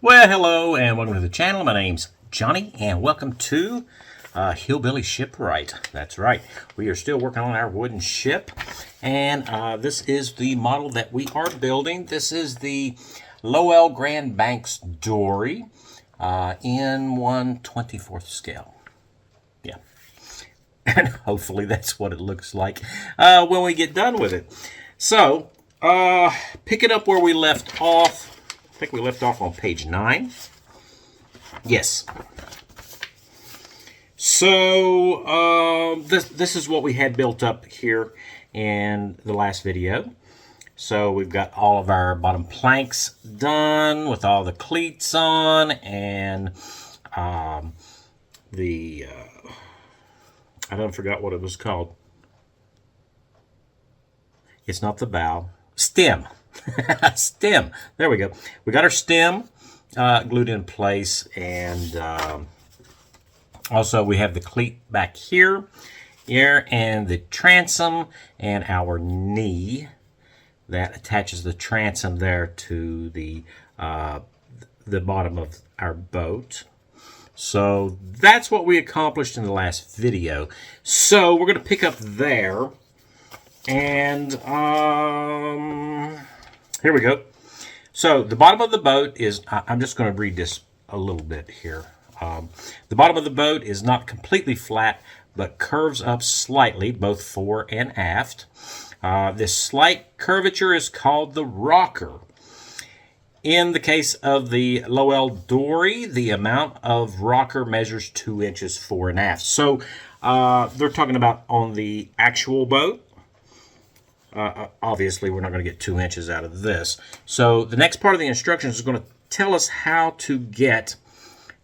Well, hello and welcome to the channel. My name's Johnny and welcome to Hillbilly Shipwright. That's right. We are still working on our wooden ship, and this is the model that we are building. This is the Lowell Grand Banks Dory in 1/24 scale. Yeah. And hopefully that's what it looks like when we get done with it. So, picking up where we left off. I think we left off on page 9. Yes. So this is what we had built up here in the last video. So we've got all of our bottom planks done with all the cleats on, and I don't forgot what it was called. It's not the bow. Stem. Stem. There we go. We got our stem glued in place, and also we have the cleat back here, and the transom, and our knee that attaches the transom there to the bottom of our boat. So that's what we accomplished in the last video. So we're going to pick up there, and here we go. So the bottom of the boat is, I'm just going to read this a little bit here. The bottom of the boat is not completely flat, but curves up slightly, both fore and aft. This slight curvature is called the rocker. In the case of the Lowell Dory, the amount of rocker measures 2 inches fore and aft. So they're talking about on the actual boat. Obviously, we're not going to get 2 inches out of this. So the next part of the instructions is going to tell us how to get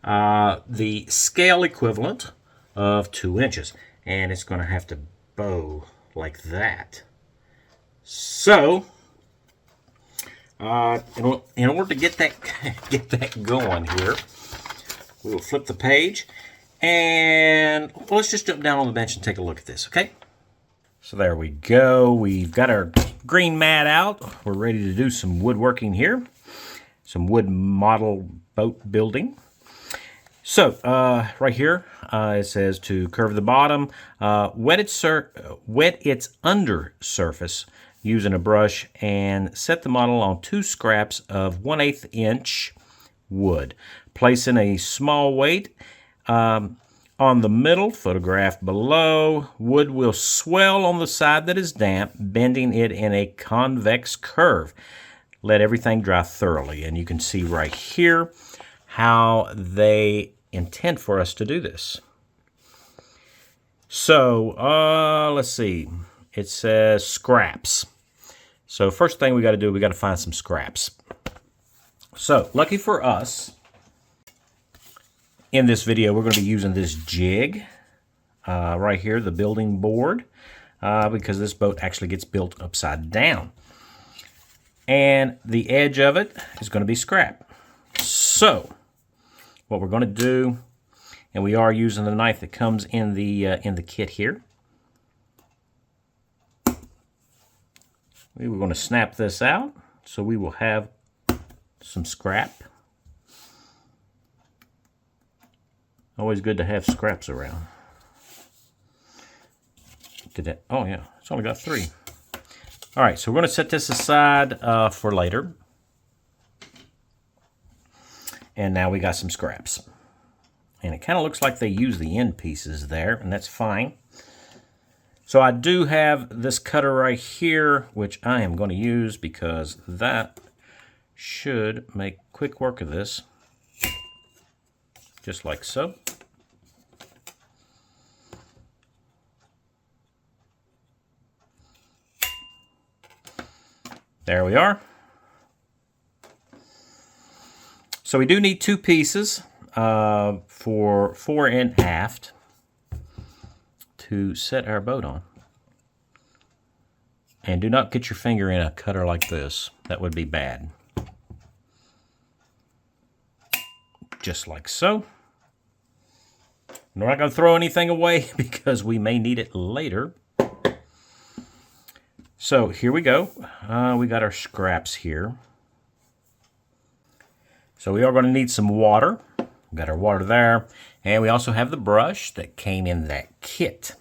the scale equivalent of 2 inches. And it's going to have to bow like that. So, in order to get that going here, we will flip the page. And let's just jump down on the bench and take a look at this, okay? So there we go. We've got our green mat out. We're ready to do some woodworking here. Some wood model boat building. So right here it says to curve the bottom, wet its under surface using a brush, and set the model on 2 scraps of 1/8 inch wood. Place in a small weight on the middle, photographed below. Wood will swell on the side that is damp, bending it in a convex curve. Let everything dry thoroughly. And you can see right here how they intend for us to do this. So, let's see. It says scraps. So first thing we got to do, we got to find some scraps. So, lucky for us, in this video, we're going to be using this jig right here, the building board, because this boat actually gets built upside down. And the edge of it is going to be scrap. So, what we're going to do, and we are using the knife that comes in the kit here. We were going to snap this out, so we will have some scrap. Always good to have scraps around. Oh yeah, it's only got 3. All right, so we're going to set this aside for later. And now we got some scraps. And it kind of looks like they use the end pieces there, and that's fine. So I do have this cutter right here, which I am going to use because that should make quick work of this. Just like so. There we are. So we do need 2 pieces for fore and aft to set our boat on. And do not get your finger in a cutter like this. That would be bad. Just like so. We're not going to throw anything away because we may need it later. So here we go. We got our scraps here. So we are going to need some water. We've got our water there. And we also have the brush that came in that kit.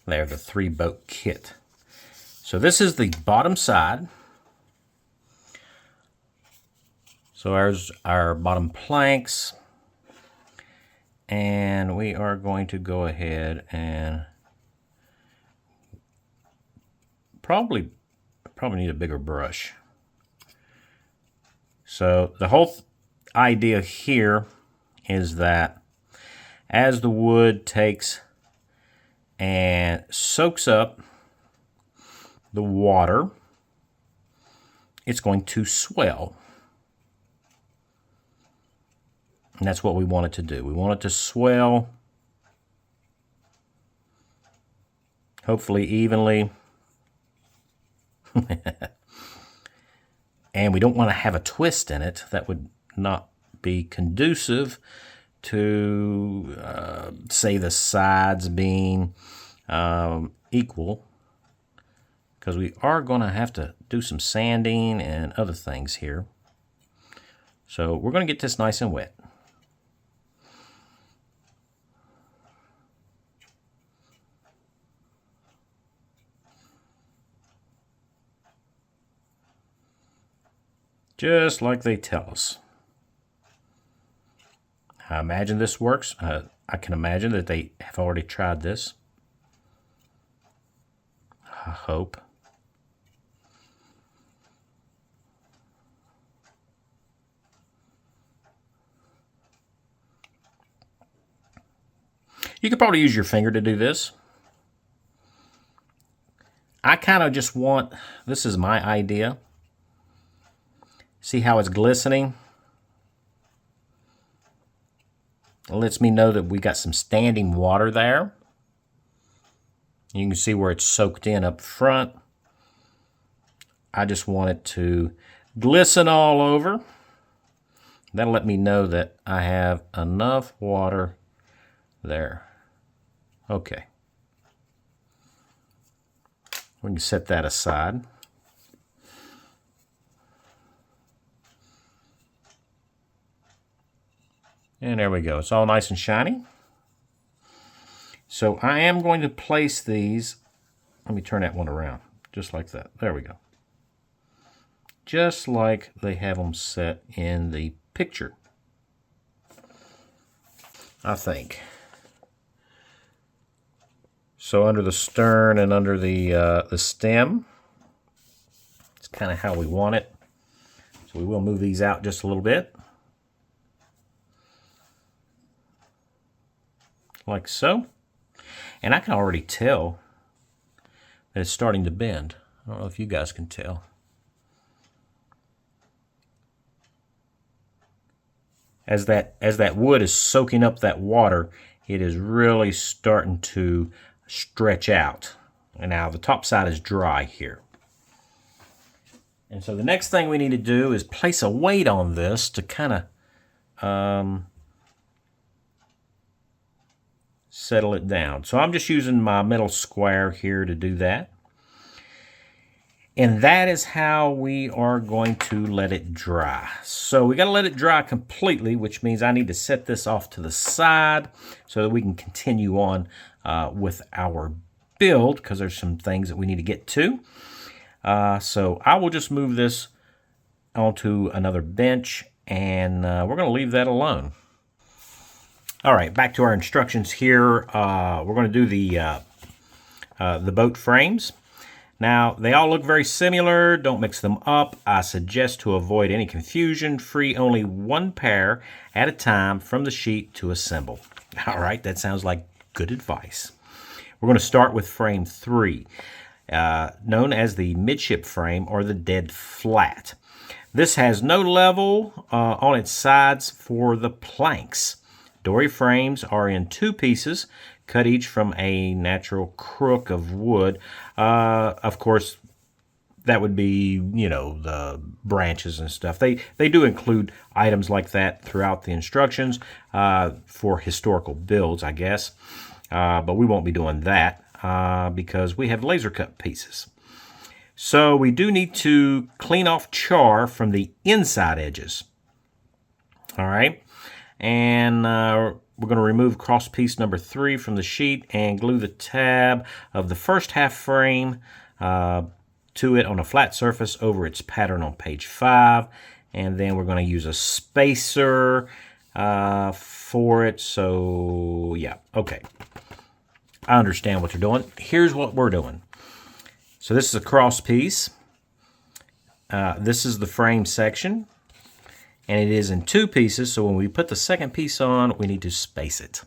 There, the 3-boat kit. So this is the bottom side. So there's our bottom planks. And we are going to go ahead and probably need a bigger brush. So the whole idea here is that as the wood takes and soaks up the water, it's going to swell. And that's what we want it to do. We want it to swell, hopefully evenly. And we don't want to have a twist in it. That would not be conducive to, say, the sides being equal, because we are going to have to do some sanding and other things here. So we're going to get this nice and wet. Just like they tell us. I imagine this works. I can imagine that they have already tried this. I hope. You could probably use your finger to do this. I kind of just want, this is my idea. See how it's glistening? It lets me know that we got some standing water there. You can see where it's soaked in up front. I just want it to glisten all over. That'll let me know that I have enough water there. Okay. We can set that aside. And there we go. It's all nice and shiny. So I am going to place these. Let me turn that one around. Just like that. There we go. Just like they have them set in the picture, I think. So under the stern and under the stem, it's kind of how we want it. So we will move these out just a little bit. Like so. And I can already tell that it's starting to bend. I don't know if you guys can tell. As that wood is soaking up that water, it is really starting to stretch out. And now the top side is dry here. And so the next thing we need to do is place a weight on this to kind of settle it down. So I'm just using my metal square here to do that. And that is how we are going to let it dry. So we got to let it dry completely, which means I need to set this off to the side so that we can continue on with our build, because there's some things that we need to get to. So I will just move this onto another bench, and we're going to leave that alone. All right, back to our instructions here. We're going to do the boat frames. Now, they all look very similar. Don't mix them up. I suggest, to avoid any confusion, free only one pair at a time from the sheet to assemble. All right, that sounds like good advice. We're going to start with frame 3, known as the midship frame or the dead flat. This has no level on its sides for the planks. Dory frames are in 2 pieces, cut each from a natural crook of wood. Of course, that would be, you know, the branches and stuff. They do include items like that throughout the instructions for historical builds, I guess. But we won't be doing that because we have laser cut pieces. So we do need to clean off char from the inside edges. All right. And we're going to remove cross piece number 3 from the sheet and glue the tab of the first half frame to it on a flat surface over its pattern on page 5. And then we're going to use a spacer for it. So, yeah, okay. I understand what you're doing. Here's what we're doing. So this is a cross piece. This is the frame section. And it is in 2 pieces, so when we put the second piece on, we need to space it.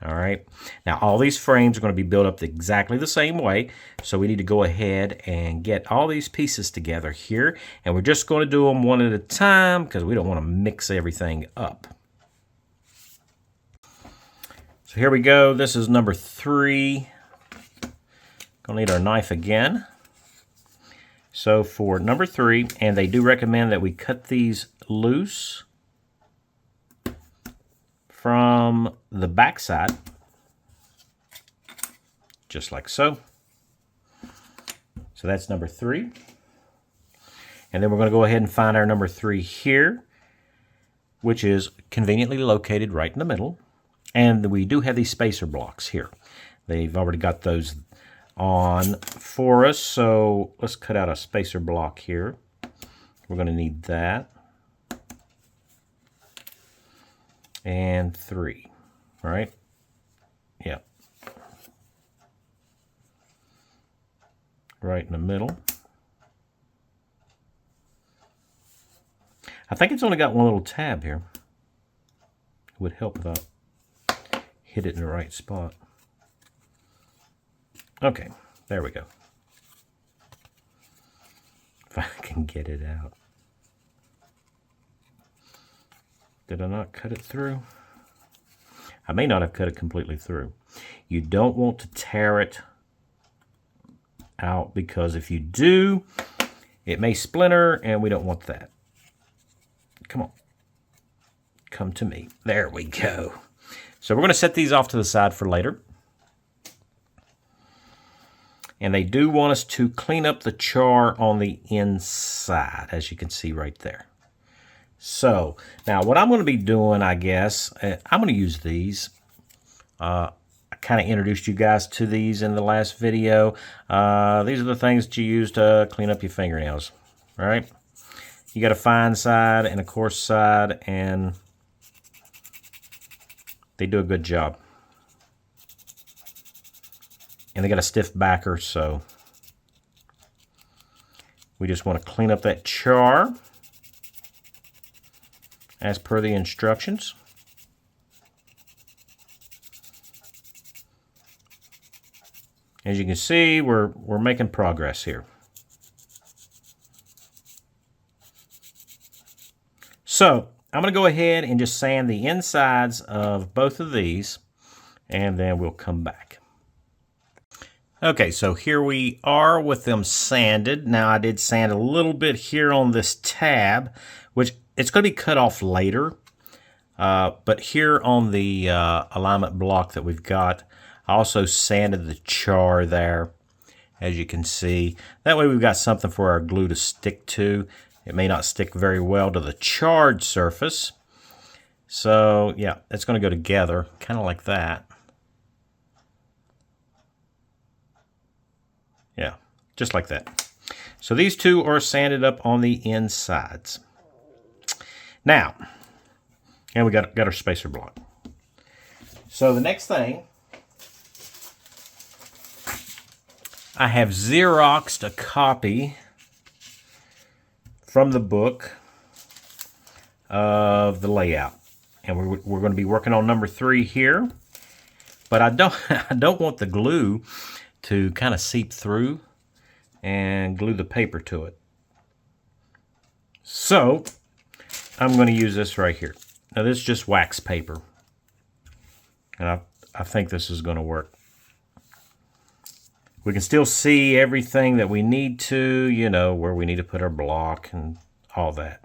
All right. Now, all these frames are going to be built up exactly the same way, so we need to go ahead and get all these pieces together here, and we're just going to do them one at a time because we don't want to mix everything up. So here we go. This is number 3. Going to need our knife again. So for number 3, and they do recommend that we cut these loose from the back side, just like so. So that's number 3. And then we're going to go ahead and find our number 3 here, which is conveniently located right in the middle. And we do have these spacer blocks here. They've already got those on for us, so let's cut out a spacer block here. We're going to need that. And 3, all right? Yeah. Right in the middle. I think it's only got one little tab here. It would help if I hit it in the right spot. Okay, there we go. If I can get it out. Did I not cut it through? I may not have cut it completely through. You don't want to tear it out because if you do, it may splinter and we don't want that. Come on. Come to me. There we go. So we're going to set these off to the side for later. And they do want us to clean up the char on the inside, as you can see right there. So, now what I'm going to be doing, I guess, I'm going to use these. I kind of introduced you guys to these in the last video. These are the things that you use to clean up your fingernails, all right? You got a fine side and a coarse side, and they do a good job. And they got a stiff backer, so we just want to clean up that char as per the instructions. As you can see, we're making progress here. So I'm going to go ahead and just sand the insides of both of these, and then we'll come back. Okay, so here we are with them sanded. Now I did sand a little bit here on this tab, which it's going to be cut off later. But here on the alignment block that we've got, I also sanded the char there, as you can see. That way we've got something for our glue to stick to. It may not stick very well to the charred surface. So yeah, it's going to go together, kind of like that. Yeah, just like that. So these two are sanded up on the insides. Now, and we got our spacer block. So the next thing, I have Xeroxed a copy from the book of the layout. And we're going to be working on number 3 here. But I don't want the glue to kind of seep through and glue the paper to it. So I'm going to use this right here. Now this is just wax paper. And I think this is going to work. We can still see everything that we need to, you know, where we need to put our block and all that.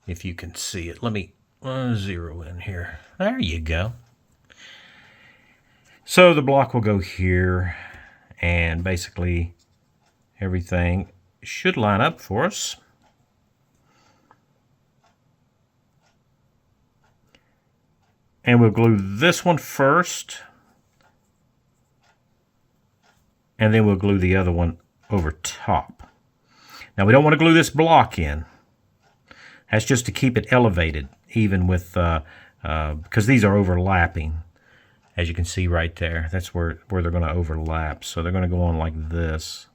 If you can see it. Let me zero in here. There you go. So the block will go here, and basically everything should line up for us. And we'll glue this one first. And then we'll glue the other one over top. Now we don't want to glue this block in. That's just to keep it elevated, even with, because these are overlapping. As you can see right there, that's where they're going to overlap. So they're going to go on like this,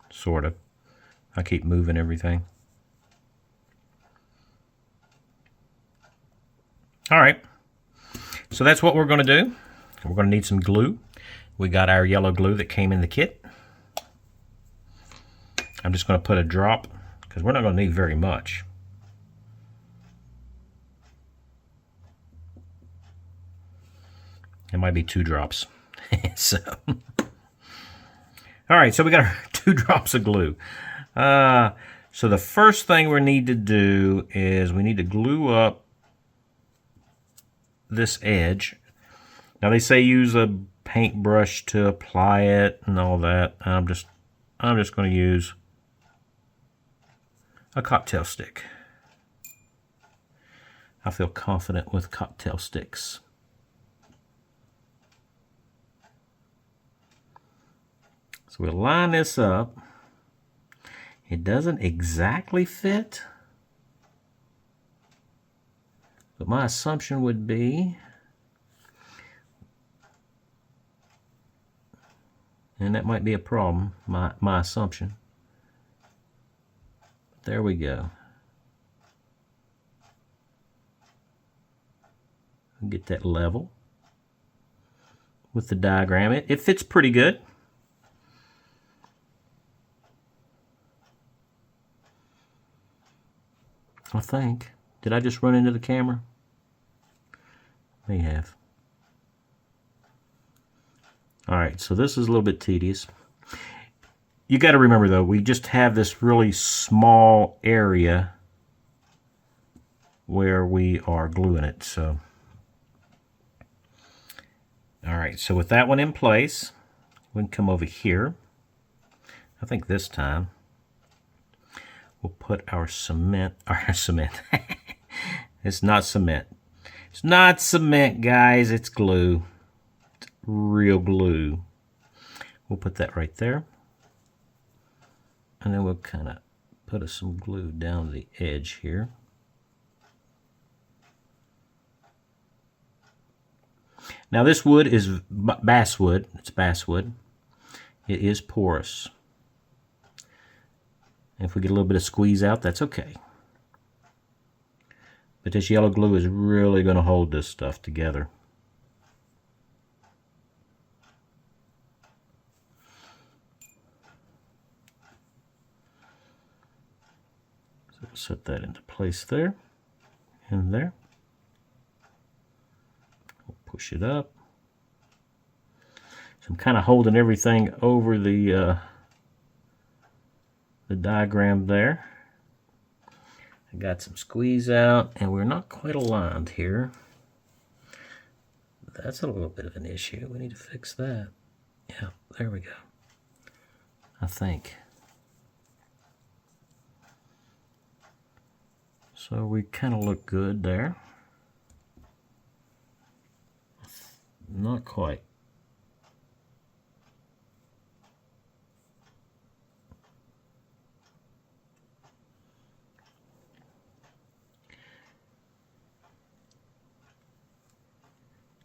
sort of. I keep moving everything. All right, so that's what we're going to do. We're going to need some glue. We got our yellow glue that came in the kit. I'm just going to put a drop, because we're not going to need very much. It might be 2 drops. So, all right, so we got our 2 drops of glue. So the first thing we need to do is we need to glue up this edge. Now they say use a paintbrush to apply it and all that. I'm just going to use a cocktail stick. I feel confident with cocktail sticks. So we'll line this up. It doesn't exactly fit, but my assumption would be, and that might be a problem, my assumption. There we go. Get that level with the diagram. It fits pretty good. I think. Did I just run into the camera? May have. Alright, so this is a little bit tedious. You got to remember though, we just have this really small area where we are gluing it. So, alright, so with that one in place, we can come over here. I think this time we'll put our cement. It's not cement. It's not cement, guys. It's glue. It's real glue. We'll put that right there. And then we'll kind of put some glue down the edge here. Now this wood is basswood. It's basswood. It is porous. If we get a little bit of squeeze out, that's okay. But this yellow glue is really going to hold this stuff together. So we'll set that into place there and there. We'll push it up. So I'm kind of holding everything over the diagram there. I got some squeeze out, and we're not quite aligned here. That's a little bit of an issue. We need to fix that. Yeah, there we go. I think. So we kind of look good there. Not quite.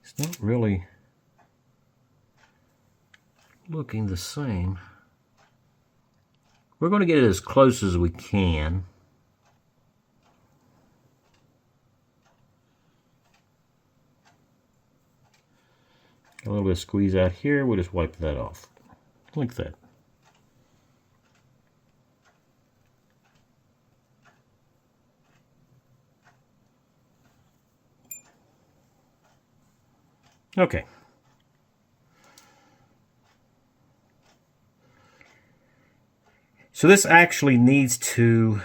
It's not really looking the same. We're going to get it as close as we can. A little bit of squeeze out here. We'll just wipe that off like that. Okay. So this actually needs to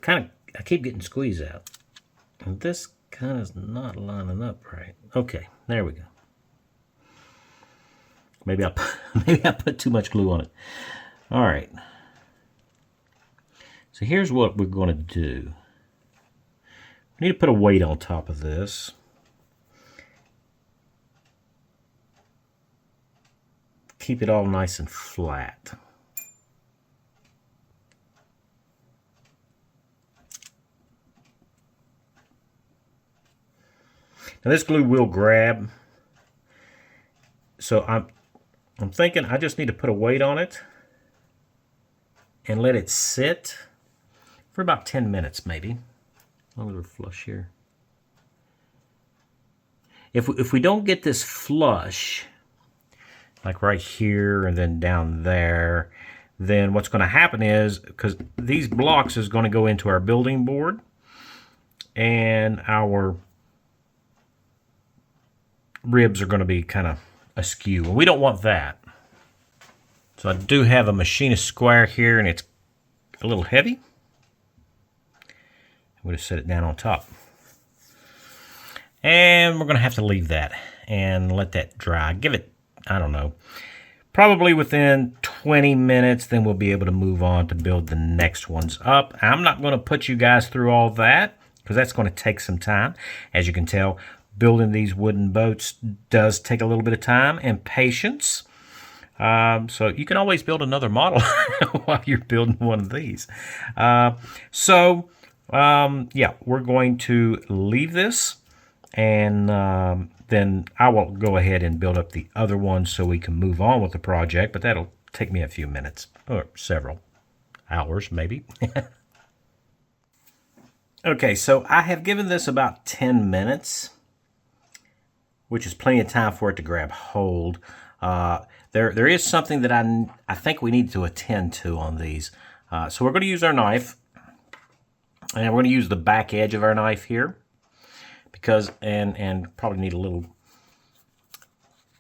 I keep getting squeeze out. And this kind of is not lining up right. Okay, there we go. Maybe Maybe I put too much glue on it. All right. So here's what we're going to do. We need to put a weight on top of this. Keep it all nice and flat. Now this glue will grab, so I'm thinking I just need to put a weight on it and let it sit for about 10 minutes maybe. A little flush here. If we don't get this flush, like right here and then down there, then what's going to happen is, because these blocks is going to go into our building board and our ribs are going to be kind of askew, and we don't want that. So I do have a machinist square here, and it's a little heavy. We'll just set it down on top. And we're going to have to leave that and let that dry. Give it, I don't know, probably within 20 minutes, then we'll be able to move on to build the next ones up. I'm not going to put you guys through all that because that's going to take some time. As you can tell, building these wooden boats does take a little bit of time and patience. So you can always build another model while you're building one of these. Yeah, we're going to leave this, and then I will go ahead and build up the other ones so we can move on with the project, but that'll take me a few minutes, or several hours maybe. Okay, so I have given this about 10 minutes, which is plenty of time for it to grab hold. There is something that I think we need to attend to on these. So we're going to use our knife, and we're going to use the back edge of our knife here, because and probably need a little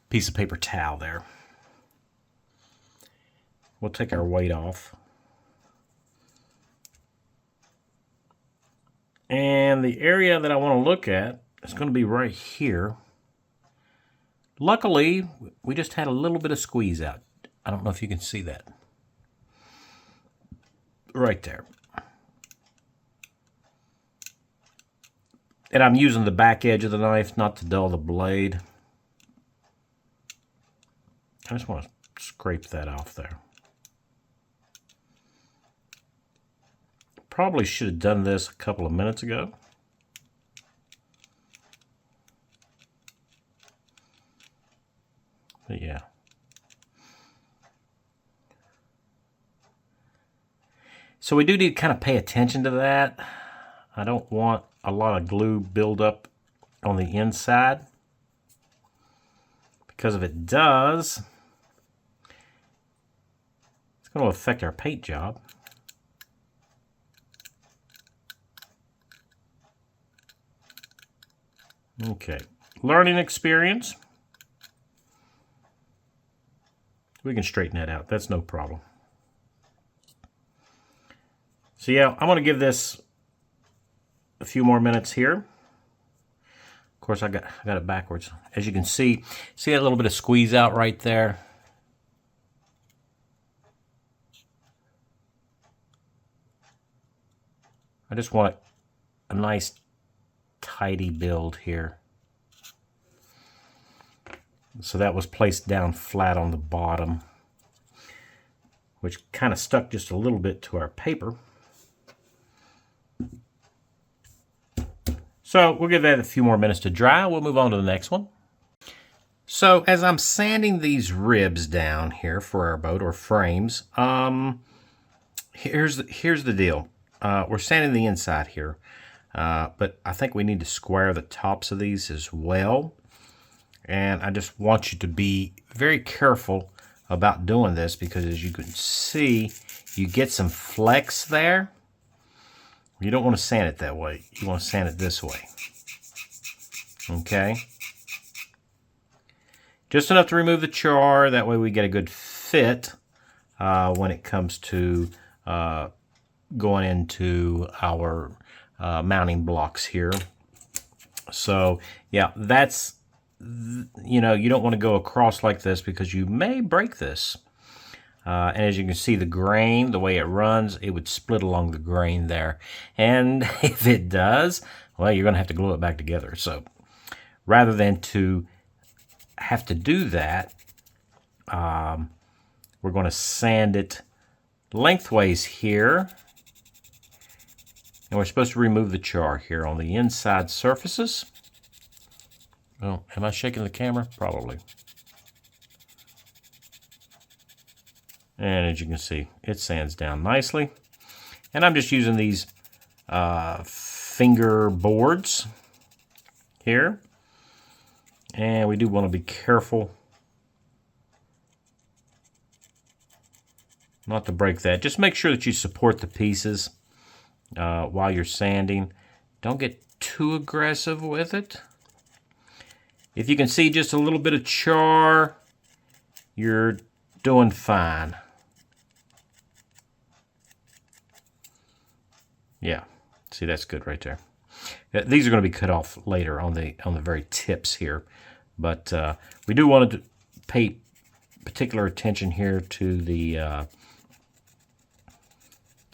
piece of paper towel there. We'll take our weight off. And the area that I want to look at is going to be right here. Luckily, we just had a little bit of squeeze out. I don't know if you can see that. Right there. And I'm using the back edge of the knife not to dull the blade. I just want to scrape that off there. Probably should have done this a couple of minutes ago. But yeah. So we do need to kind of pay attention to that. I don't want a lot of glue buildup on the inside, because if it does, it's going to affect our paint job. Okay, learning experience. We can straighten that out. That's no problem. So yeah, I'm going to give this a few more minutes here. Of course, I got it backwards. As you can see that little bit of squeeze out right there? I just want a nice tidy build here. So that was placed down flat on the bottom, which kind of stuck just a little bit to our paper. So we'll give that a few more minutes to dry. We'll move on to the next one. So as I'm sanding these ribs down here for our boat, or frames, here's the deal. We're sanding the inside here, but I think we need to square the tops of these as well. And I just want you to be very careful about doing this, because as you can see, you get some flex there. You don't want to sand it that way. You want to sand it this way. Okay? Just enough to remove the char. That way we get a good fit when it comes to going into our mounting blocks here. So, yeah, that's you know, you don't want to go across like this because you may break this. And as you can see, the grain, the way it runs, it would split along the grain there. And if it does, well, you're going to have to glue it back together. So rather than to have to do that, we're going to sand it lengthways here. And we're supposed to remove the char here on the inside surfaces. Oh, am I shaking the camera? Probably. And as you can see, it sands down nicely. And I'm just using these finger boards here. And we do want to be careful not to break that. Just make sure that you support the pieces while you're sanding. Don't get too aggressive with it. If you can see just a little bit of char, you're doing fine. Yeah, see, that's good right there. These are going to be cut off later on the very tips here, but we do want to pay particular attention here to the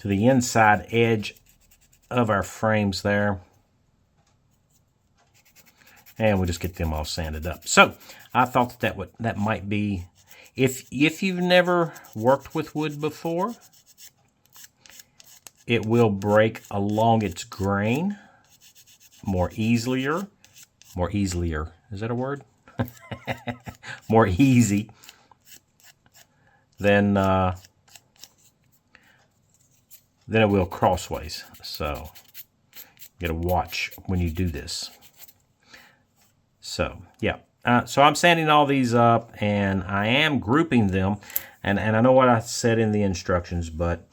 inside edge of our frames there, and we'll just get them all sanded up. So I thought that might be, if you've never worked with wood before, it will break along its grain more easier. Is that a word? More easy than it will crossways. So you gotta watch when you do this. So yeah, so I'm sanding all these up, and I am grouping them. And I know what I said in the instructions, but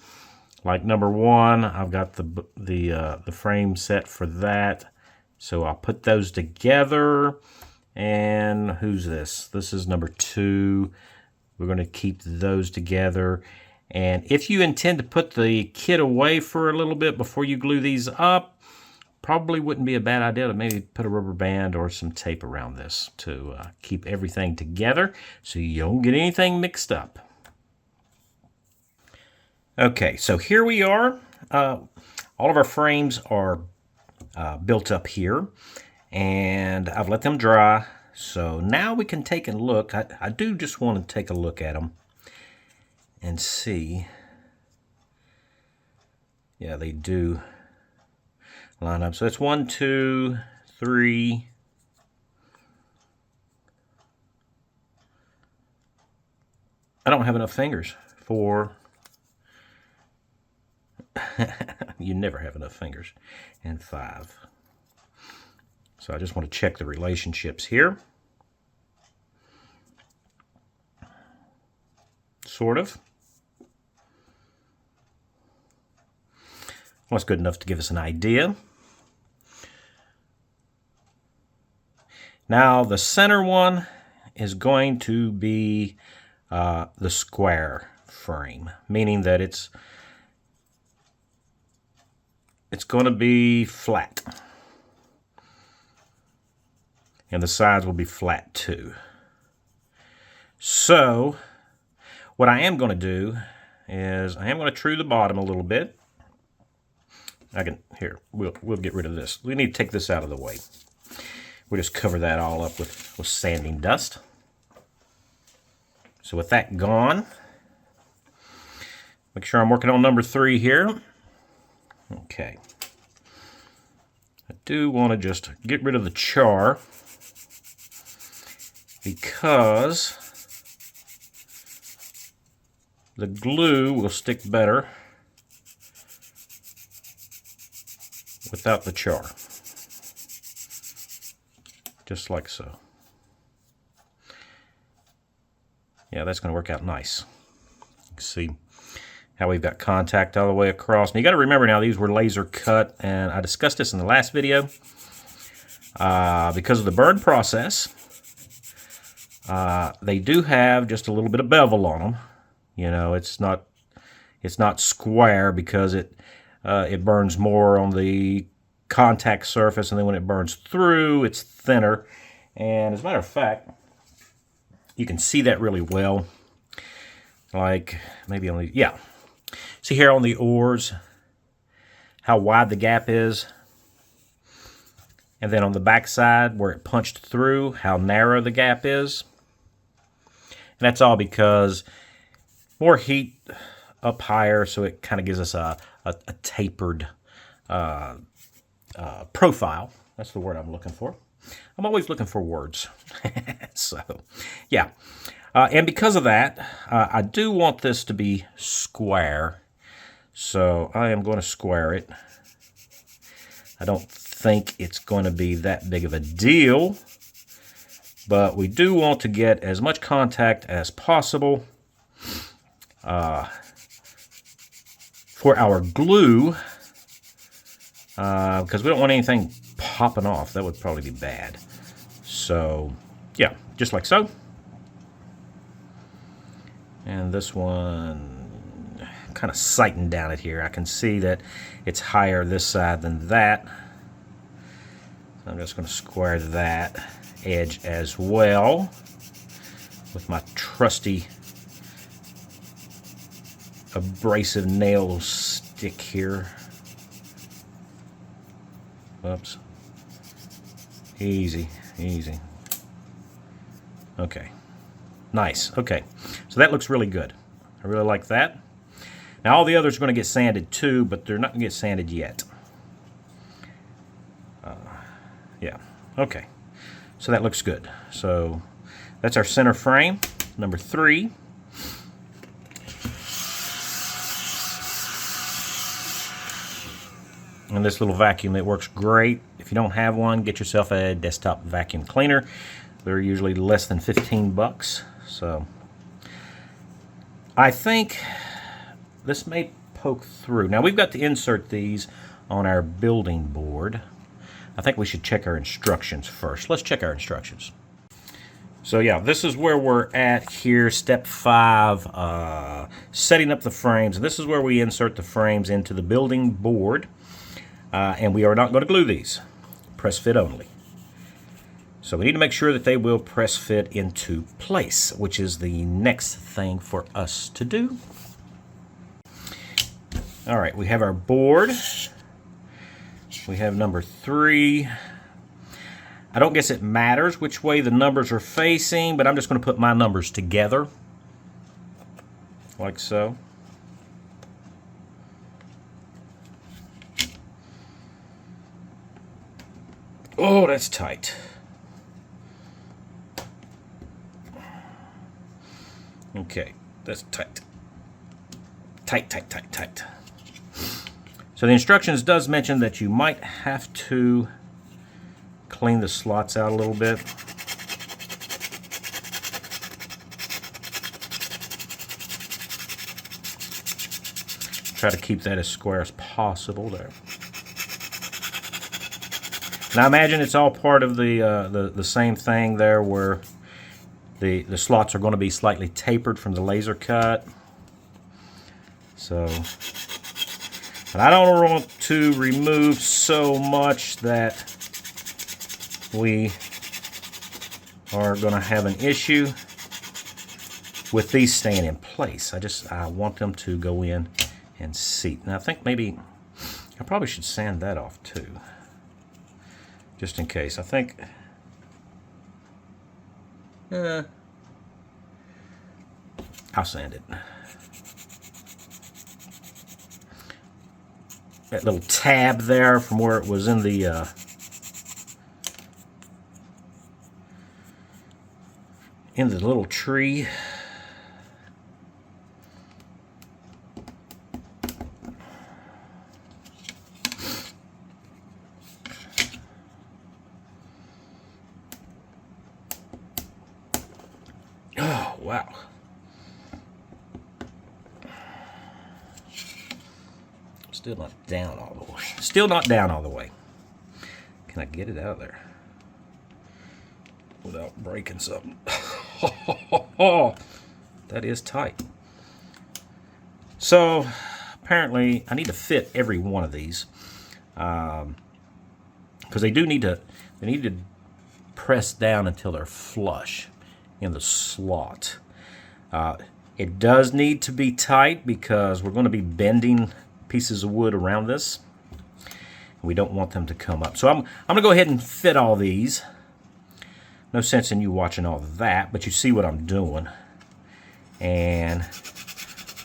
like number one, I've got the frame set for that. So I'll put those together. And who's this? This is number two. We're going to keep those together. And if you intend to put the kit away for a little bit before you glue these up, probably wouldn't be a bad idea to maybe put a rubber band or some tape around this to keep everything together so you don't get anything mixed up. Okay, so here we are. All of our frames are built up here, and I've let them dry. So now we can take a look. I do just want to take a look at them and see. Yeah, they do line up. So it's 1, 2, 3. I don't have enough fingers for... You never have enough fingers. And 5. So I just want to check the relationships here. Sort of. Well, that's good enough to give us an idea. Now the center one is going to be the square frame, meaning that it's going to be flat. And the sides will be flat too. So what I am going to do is I am going to true the bottom a little bit. We'll get rid of this. We need to take this out of the way. We'll just cover that all up with sanding dust. So with that gone, make sure I'm working on number 3 here. Okay. I do want to just get rid of the char because the glue will stick better without the char. Just like so. Yeah, that's going to work out nice. You can see how we've got contact all the way across. And you got to remember now, these were laser cut, and I discussed this in the last video. Because of the burn process, they do have just a little bit of bevel on them. You know, it's not square because it burns more on the contact surface, and then when it burns through, it's thinner, And as a matter of fact, you can see that really well. Like maybe only, yeah. See here on the oars, how wide the gap is. And then on the back side where it punched through, how narrow the gap is. And that's all because more heat up higher, so it kind of gives us a tapered profile. That's the word I'm looking for. I'm always looking for words. So, yeah. And because of that, I do want this to be square. So I am going to square it. I don't think it's going to be that big of a deal, but we do want to get as much contact as possible for our glue, because we don't want anything popping off. That would probably be bad. So, yeah, just like so. And this one, kind of sighting down it here. I can see that it's higher this side than that. So I'm just going to square that edge as well with my trusty abrasive nail stick here. Oops. Easy, easy. Okay. Nice. Okay. So that looks really good. I really like that. Now all the others are going to get sanded too, but they're not going to get sanded yet. Yeah. Okay. So that looks good. So that's our center frame, number 3. And this little vacuum, it works great. If you don't have one, get yourself a desktop vacuum cleaner. They're usually less than 15 bucks. So I think this may poke through. Now we've got to insert these on our building board. I think we should check our instructions first. Let's check our instructions. So yeah, this is where we're at here, step 5, setting up the frames. This is where we insert the frames into the building board. And we are not going to glue these. Press fit only. So we need to make sure that they will press fit into place, which is the next thing for us to do. All right, we have our board. We have number 3. I don't guess it matters which way the numbers are facing, but I'm just going to put my numbers together, like so. Oh, that's tight. Okay, that's tight. Tight, tight, tight, tight. So the instructions does mention that you might have to clean the slots out a little bit. Try to keep that as square as possible there. Now I imagine it's all part of the same thing there, where the slots are going to be slightly tapered from the laser cut. So, but I don't want to remove so much that we are going to have an issue with these staying in place. I want them to go in and seat. Now I think maybe I probably should sand that off too, just in case. I think I'll sand it. That little tab there from where it was in the little tree. Oh, wow. Still not down all the way. Still not down all the way. Can I get it out of there without breaking something? That is tight. So apparently I need to fit every one of these, because they need to press down until they're flush in the slot. It does need to be tight because we're going to be bending pieces of wood around this. We don't want them to come up. So I'm going to go ahead and fit all these. No sense in you watching all of that, but you see what I'm doing. And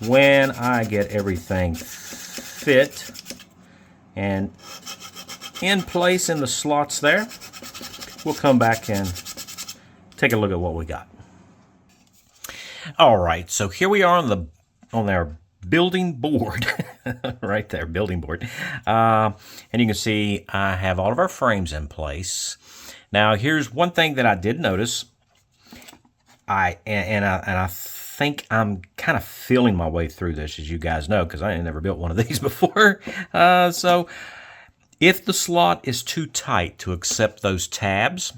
when I get everything fit and in place in the slots there, we'll come back and take a look at what we got. All right, so here we are on our building board, right there, building board. And you can see I have all of our frames in place. Now, here's one thing that I did notice. I think I'm kind of feeling my way through this, as you guys know, because I ain't never built one of these before. So if the slot is too tight to accept those tabs,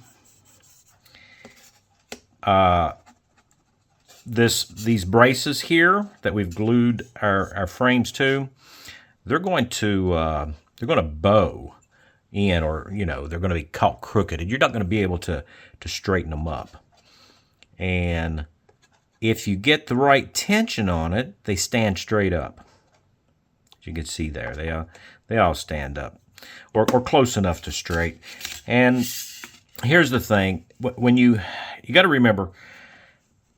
these braces here that we've glued our frames to, they're going to bow in, or they're going to be caught crooked, and you're not going to be able to straighten them up. And if you get the right tension on it, they stand straight up. As you can see there, they all stand up, or close enough to straight. And here's the thing: when you got to remember,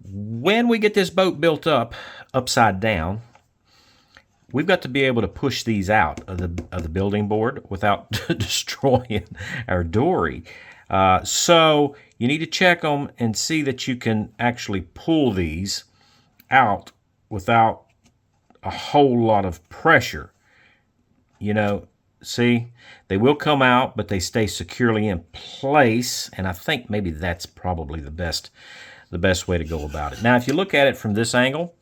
when we get this boat built up upside down, we've got to be able to push these out of the building board without destroying our dory. So you need to check them and see that you can actually pull these out without a whole lot of pressure. See, they will come out, but they stay securely in place. And I think maybe that's probably the best way to go about it. Now, if you look at it from this angle,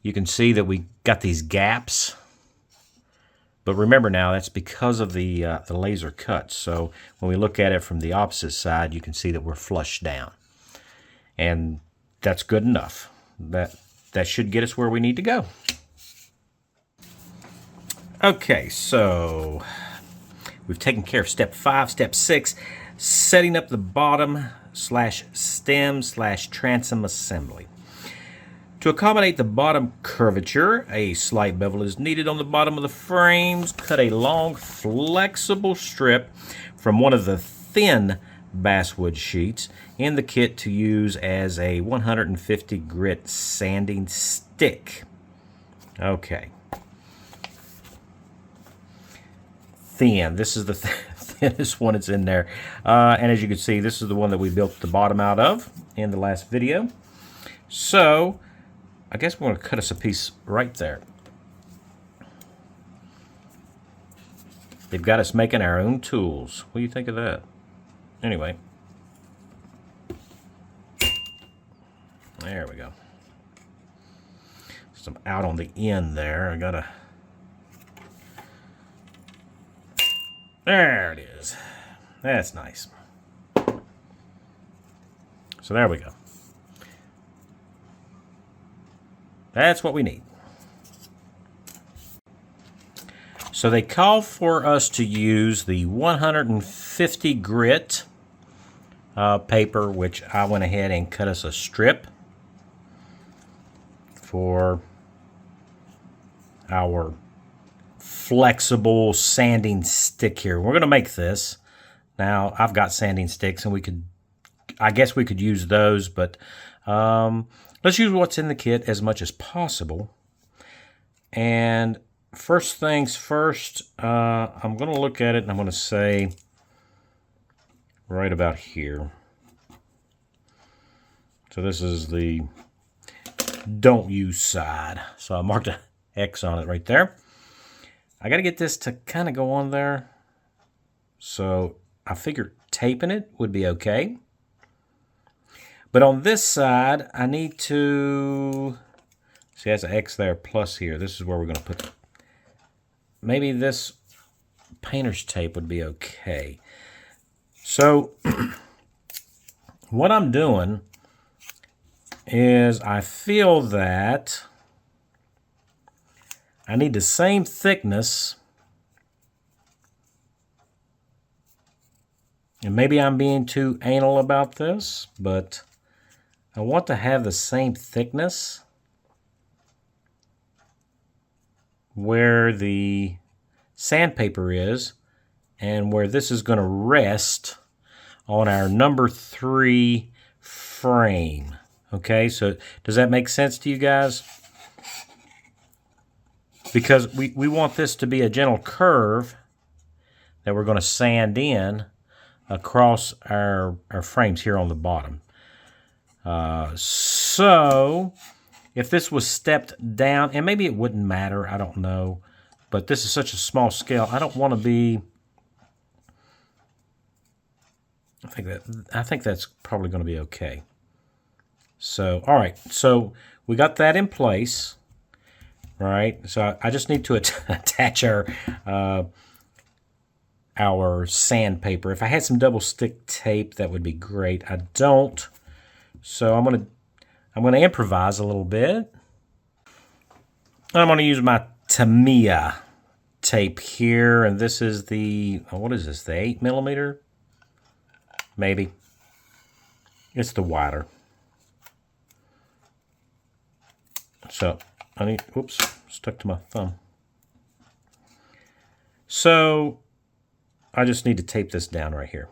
you can see that we got these gaps. But remember now, that's because of the laser cuts. So when we look at it from the opposite side, you can see that we're flush down. And that's good enough. That should get us where we need to go. Okay, so we've taken care of step 5. Step 6, setting up the bottom/stem/transom assembly. To accommodate the bottom curvature, a slight bevel is needed on the bottom of the frames. Cut a long, flexible strip from one of the thin basswood sheets in the kit to use as a 150 grit sanding stick. Okay. Thin. This is the thinnest one that's in there. And as you can see, this is the one that we built the bottom out of in the last video. So I guess we're going to cut us a piece right there. They've got us making our own tools. What do you think of that? Anyway. There we go. Some out on the end there. I gotta... There it is. That's nice. So there we go. That's what we need. So they call for us to use the 150 grit paper, which I went ahead and cut us a strip for our flexible sanding stick here. We're going to make this. Now, I've got sanding sticks, and I guess we could use those, but let's use what's in the kit as much as possible. And first things first, I'm going to look at it and I'm going to say right about here. So this is the don't use side. So I marked an X on it right there. I got to get this to kind of go on there. So I figured taping it would be okay. But on this side, I need to... See, that's an X there plus here. This is where we're going to put... Maybe this painter's tape would be okay. So, what I'm doing is I feel that I need the same thickness And maybe I'm being too anal about this, but I want to have the same thickness where the sandpaper is and where this is going to rest on our number 3 frame. Okay, so does that make sense to you guys? Because we want this to be a gentle curve that we're going to sand in across our frames here on the bottom. So if this was stepped down, and maybe it wouldn't matter, I don't know, but this is such a small scale, I don't want to be, I think that's probably going to be okay. So, all right, so we got that in place, right? So I just need to attach our sandpaper. If I had some double stick tape, that would be great. I don't, so I'm gonna improvise a little bit. I'm gonna use my Tamiya tape here, and this is the, what is this? The 8mm, maybe. It's the wider. So I need, whoops, stuck to my thumb. So I just need to tape this down right here.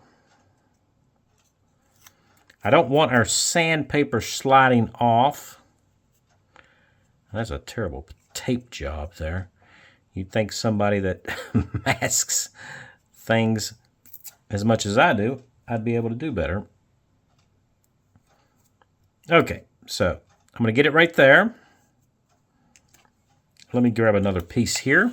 I don't want our sandpaper sliding off. That's a terrible tape job there. You'd think somebody that masks things as much as I do, I'd be able to do better. Okay, so I'm going to get it right there. Let me grab another piece here.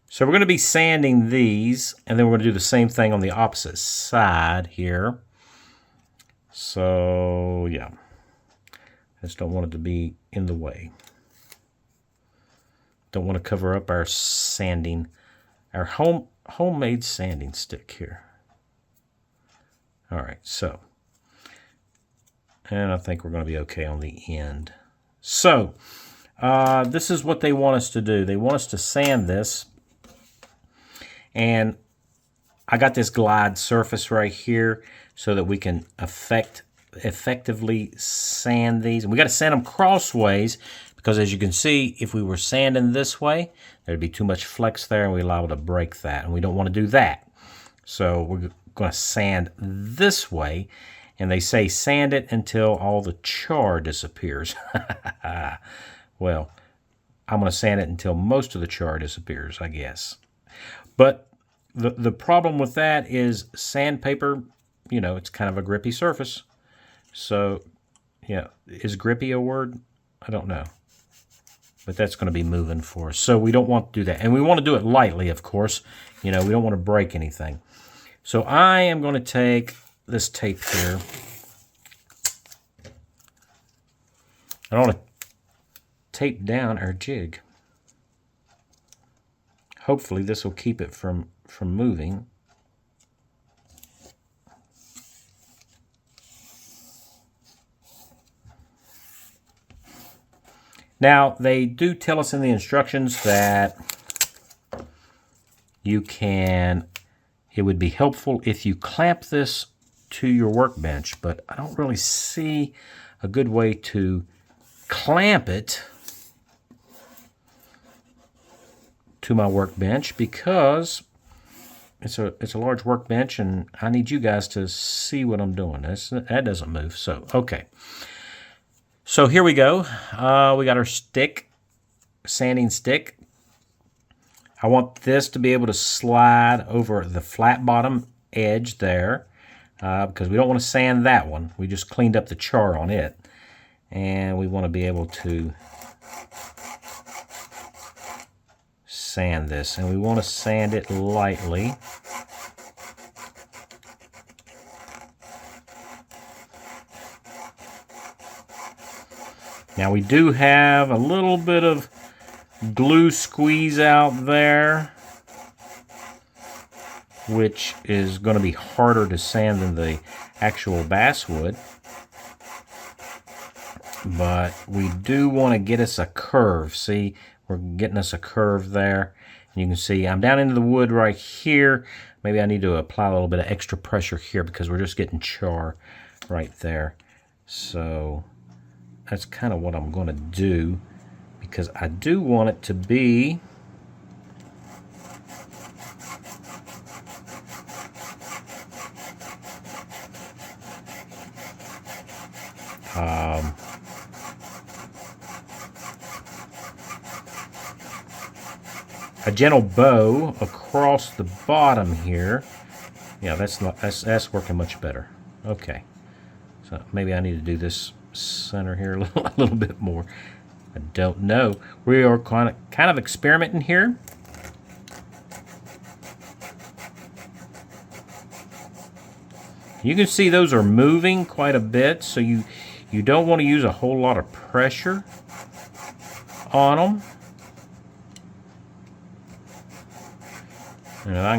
So we're going to be sanding these, and then we're going to do the same thing on the opposite side here. So, yeah. I just don't want it to be in the way. Don't want to cover up our sanding, our homemade sanding stick here. All right, so. And I think we're going to be okay on the end. So, this is what they want us to do. They want us to sand this. And I got this glide surface right here so that we can effectively sand these. And we got to sand them crossways because, as you can see, if we were sanding this way, there'd be too much flex there and we're liable to break that. And we don't want to do that. So we're going to sand this way. And they say sand it until all the char disappears. Well, I'm going to sand it until most of the char disappears, I guess. But the problem with that is sandpaper, you know, it's kind of a grippy surface. So, yeah, is grippy a word? I don't know. But that's going to be moving for us. So we don't want to do that. And we want to do it lightly, of course. You know, we don't want to break anything. So I am going to take this tape here. I want to tape down our jig. Hopefully this will keep it from moving. Now, they do tell us in the instructions that you can, it would be helpful if you clamp this to your workbench, but I don't really see a good way to clamp it to my workbench because it's a large workbench and I need you guys to see what I'm doing. That doesn't move. So, okay. So here we go. We got our stick, sanding stick. I want this to be able to slide over the flat bottom edge there because we don't want to sand that one. We just cleaned up the char on it. And we want to be able to sand this, and we want to sand it lightly. Now we do have a little bit of glue squeeze out there, which is going to be harder to sand than the actual basswood. But we do want to get us a curve. See, We're getting us a curve there. And you can see I'm down into the wood right here. Maybe I need to apply a little bit of extra pressure here because we're just getting char right there. So that's kind of what I'm going to do, because I do want it to be a gentle bow across the bottom here. Yeah, that's working much better. Okay, so maybe I need to do this center here a little bit more. I don't know. We are kind of experimenting here. You can see those are moving quite a bit, so you don't want to use a whole lot of pressure on them. And if I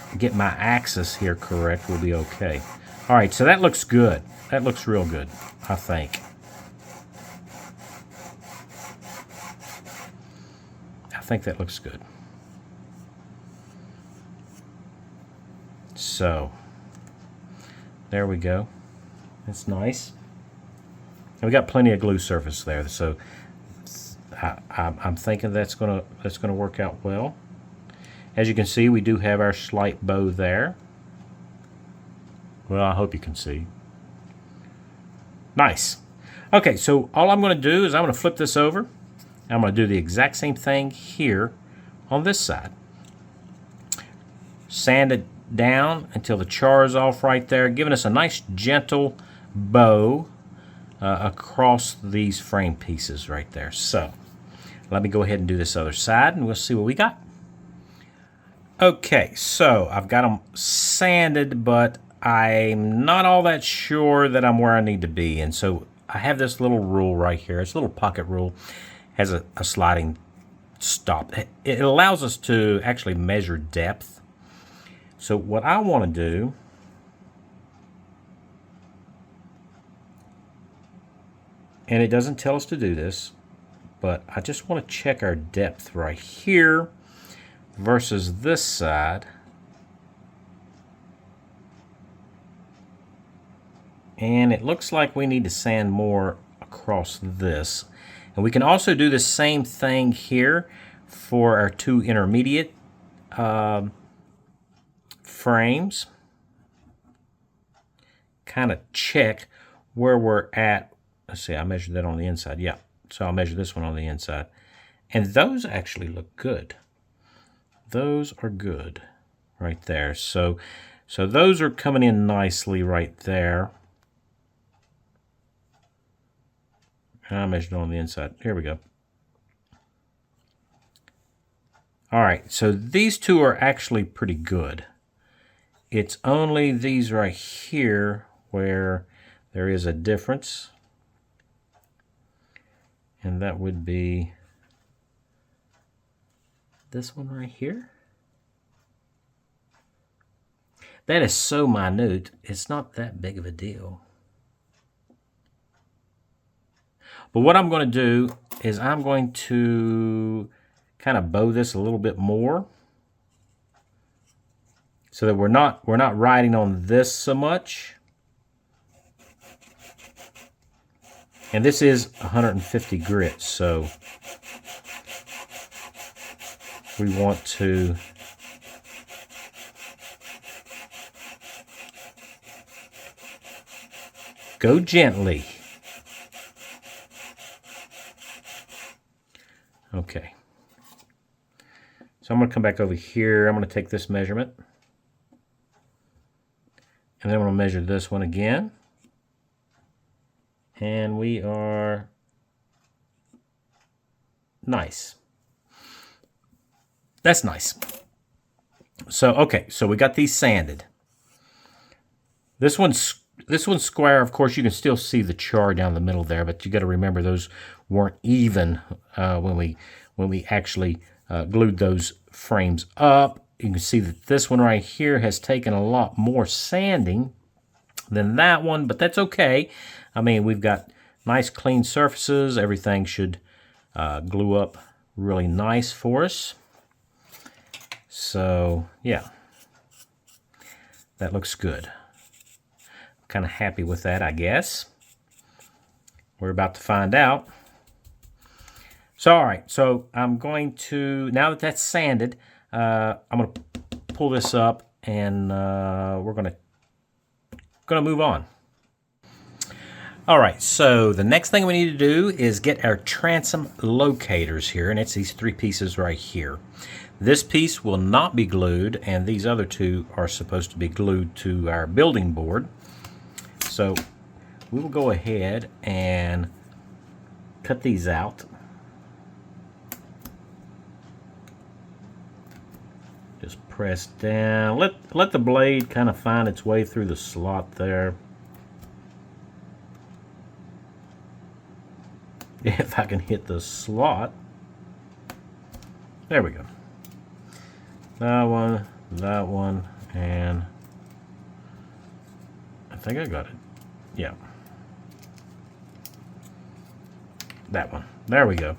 can get my axis here correct, we'll be okay. All right, so that looks good. That looks real good, I think. I think that looks good. So, there we go. That's nice. And we got plenty of glue surface there, so I'm thinking that's gonna work out well. As you can see, we do have our slight bow there. Well, I hope you can see. Nice. Okay, so all I'm going to do is I'm going to flip this over. I'm going to do the exact same thing here on this side. Sand it down until the char is off right there, giving us a nice gentle bow across these frame pieces right there. So let me go ahead and do this other side and we'll see what we got. Okay, so I've got them sanded, but I'm not all that sure that I'm where I need to be. And so I have this little rule right here. It's a little pocket rule. Has a sliding stop. It allows us to actually measure depth. So what I want to do and it doesn't tell us to do this, but I just want to check our depth right here versus this side. And it looks like we need to sand more across this. And we can also do the same thing here for our two intermediate frames. Kind of check where we're at. Let's see, I measured that on the inside. Yeah, so I'll measure this one on the inside. And those actually look good. Those are good right there. So those are coming in nicely right there. And I measured on the inside. Here we go. All right, so these two are actually pretty good. It's only these right here where there is a difference. And that would be this one right here. That is so minute, it's not that big of a deal. But what I'm going to do is I'm going to kind of bow this a little bit more so that we're not riding on this so much. And this is 150 grit, so we want to go gently. Okay. So I'm going to come back over here. I'm going to take this measurement. And then I'm going to measure this one again. And we are nice. That's nice. So, okay, so we got these sanded. This one's square. Of course, you can still see the char down the middle there, but you got to remember those weren't even when we actually glued those frames up. You can see that this one right here has taken a lot more sanding than that one, but that's okay. I mean, we've got nice clean surfaces. Everything should glue up really nice for us. So yeah, that looks good. I'm kind of happy with that, I guess. We're about to find out. So all right, so I'm going to, now that that's sanded, I'm going to pull this up and we're going to move on. All right, so the next thing we need to do is get our transom locators here, and it's these 3 pieces right here. This piece will not be glued, and these other 2 are supposed to be glued to our building board. So we will go ahead and cut these out. Just press down. Let the blade kind of find its way through the slot there. If I can hit the slot. There we go. That one, and I think I got it. Yeah. That one. There we go.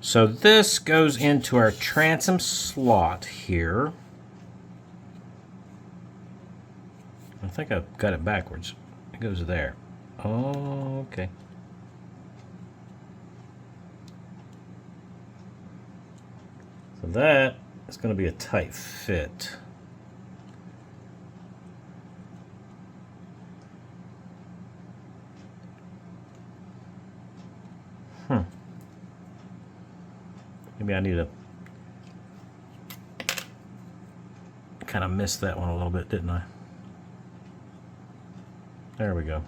So this goes into our transom slot here. I think I've got it backwards. It goes there. Oh, okay. So that is going to be a tight fit. Maybe I need to kind of missed that one a little bit, didn't I? There we go.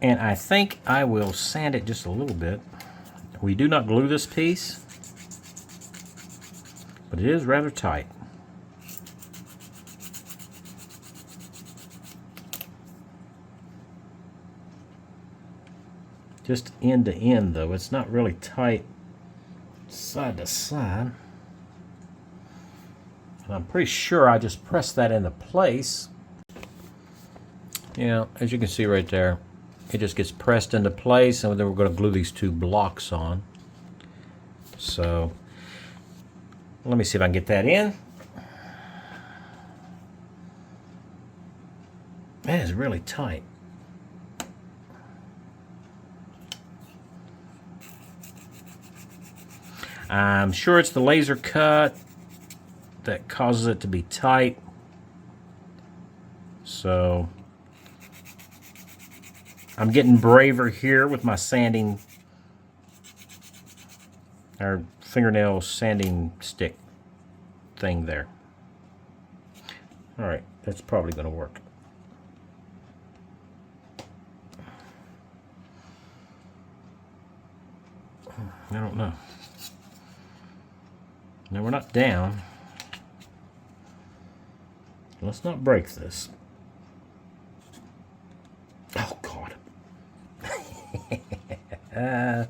And I think I will sand it just a little bit. We do not glue this piece, but it is rather tight. Just end to end though, it's not really tight side to side. And I'm pretty sure I just pressed that into place. Yeah, as you can see right there, it just gets pressed into place, and then we're going to glue these 2 blocks on. So let me see if I can get that in. That is really tight. I'm sure it's the laser cut that causes it to be tight. So I'm getting braver here with my sanding, our fingernail sanding stick thing there. All right, that's probably going to work. I don't know. Now we're not down. Let's not break this. Oh, God. And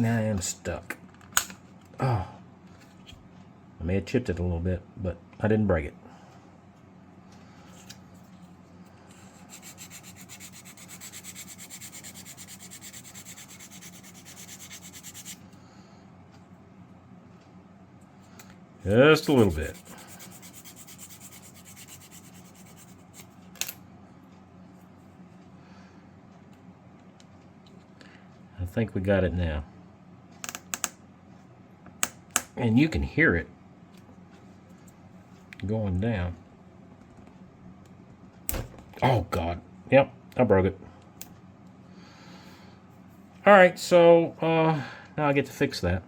I am stuck. Oh. I may have chipped it a little bit, but I didn't break it. Just a little bit. I think we got it now. And you can hear it going down. Oh, God. Yep, I broke it. All right, so now I get to fix that.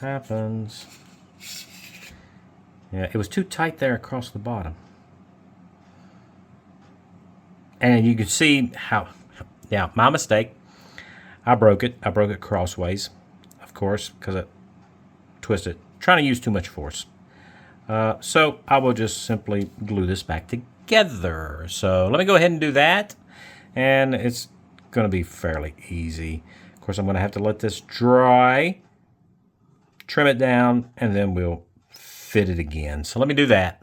Happens. Yeah, it was too tight there across the bottom. And you can see how, yeah, my mistake. I broke it. I broke it crossways, of course, because it twisted. Trying to use too much force. So I will just simply glue this back together. So let me go ahead and do that. and it's going to be fairly easy. Of course, I'm going to have to let this dry, trim it down, and then we'll fit it again. So let me do that.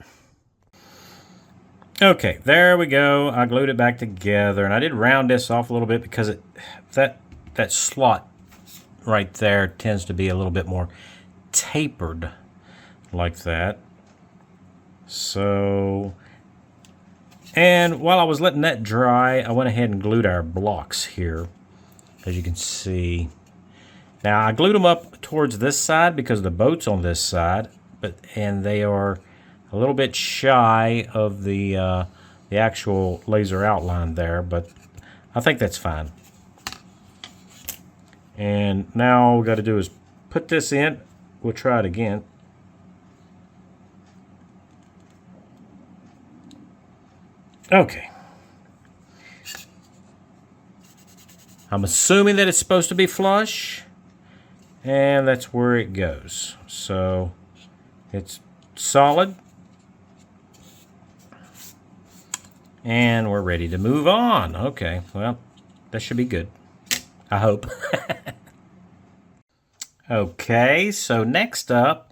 Okay, there we go. I glued it back together, and I did round this off a little bit because that slot right there tends to be a little bit more tapered like that. So, and while I was letting that dry, I went ahead and glued our blocks here, as you can see. Now, I glued them up towards this side because the boat's on this side, and they are a little bit shy of the actual laser outline there, but I think that's fine. And now all we got to do is put this in. We'll try it again. Okay. I'm assuming that it's supposed to be flush, and that's where it goes. So it's solid. And we're ready to move on. Okay, well, that should be good. I hope. Okay, so next up,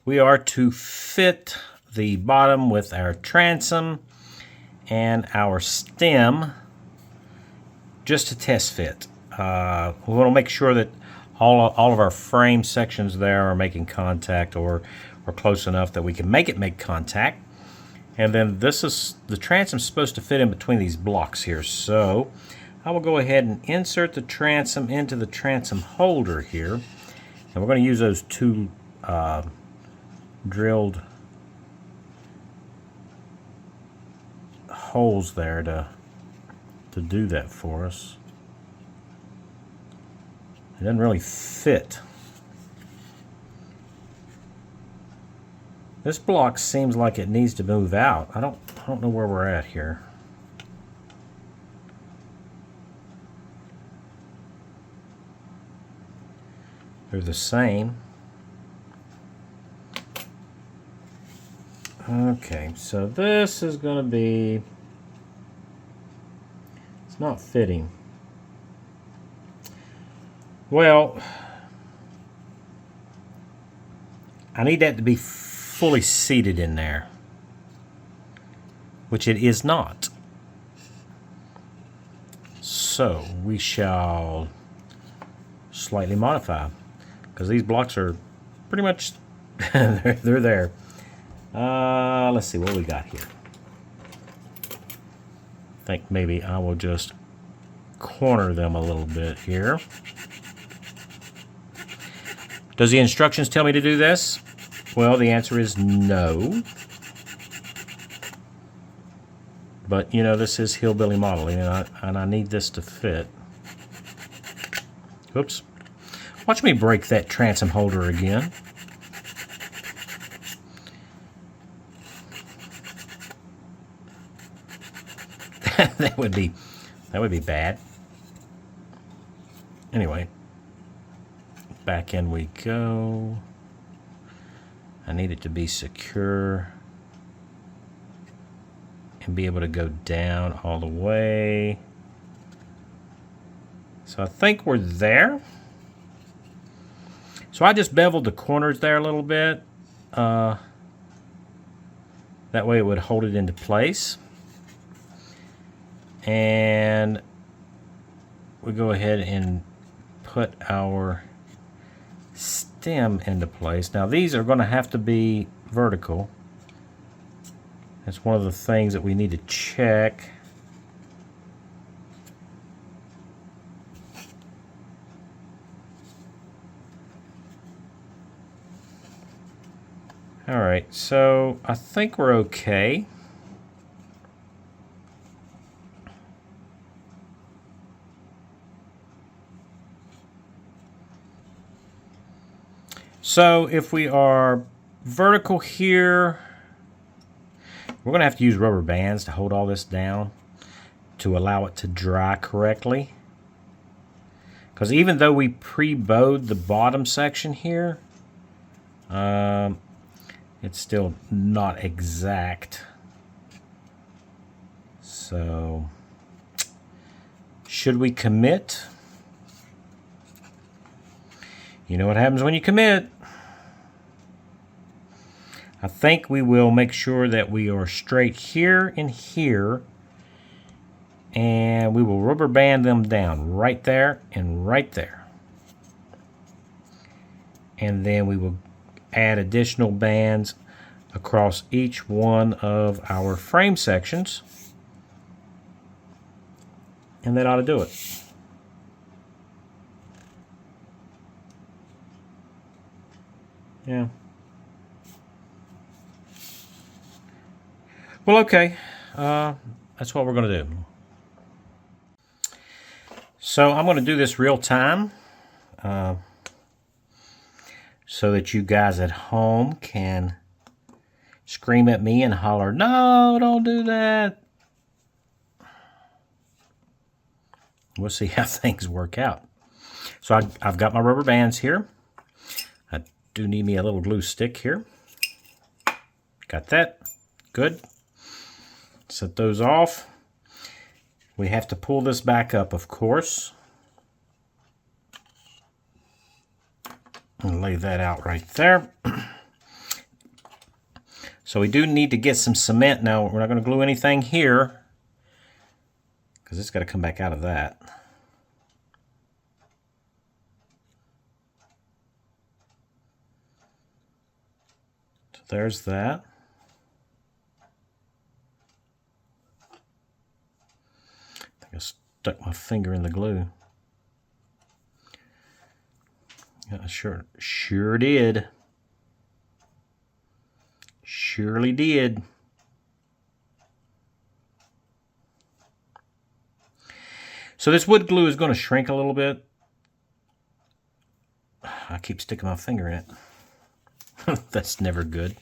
we are to fit the bottom with our transom and our stem just to test fit. We want to make sure that all of our frame sections there are making contact or close enough that we can make contact. And then the transom is supposed to fit in between these blocks here. So I will go ahead and insert the transom into the transom holder here. And we're going to use those two drilled holes there to do that for us. It doesn't really fit. This block seems like it needs to move out. I don't know where we're at here. They're the same. Okay, so this is going to be, it's not fitting. Well, I need that to be fully seated in there, which it is not. So we shall slightly modify, because these blocks are pretty much they're there. Let's see what we got here. I think maybe I will just corner them a little bit here. Does the instructions tell me to do this? Well, the answer is no. But, you know, this is hillbilly modeling, and I need this to fit. Oops. Watch me break that transom holder again. that would be bad. Anyway, back in we go. I need it to be secure and be able to go down all the way. So I think we're there. So I just beveled the corners there a little bit. That way it would hold it into place. And we go ahead and put our stem into place. Now these are going to have to be vertical. That's one of the things that we need to check. All right, so I think we're okay. So if we are vertical here, we're going to have to use rubber bands to hold all this down to allow it to dry correctly. Because even though we pre-bowed the bottom section here, it's still not exact. So Should we commit? You know what happens when you commit. I think we will make sure that we are straight here and here, and we will rubber band them down right there and right there. And then we will add additional bands across each one of our frame sections, and that ought to do it. Yeah. Well, okay. That's what we're going to do. So I'm going to do this real time so that you guys at home can scream at me and holler, "No, don't do that." We'll see how things work out. So I've got my rubber bands here. I do need me a little glue stick here. Got that. Good. Set those off. We have to pull this back up, of course. And lay that out right there. So we do need to get some cement. Now, we're not going to glue anything here because it's got to come back out of that. So there's that. I think I stuck my finger in the glue. Yeah, sure did. Surely did. So this wood glue is going to shrink a little bit. I keep sticking my finger in it. That's never good.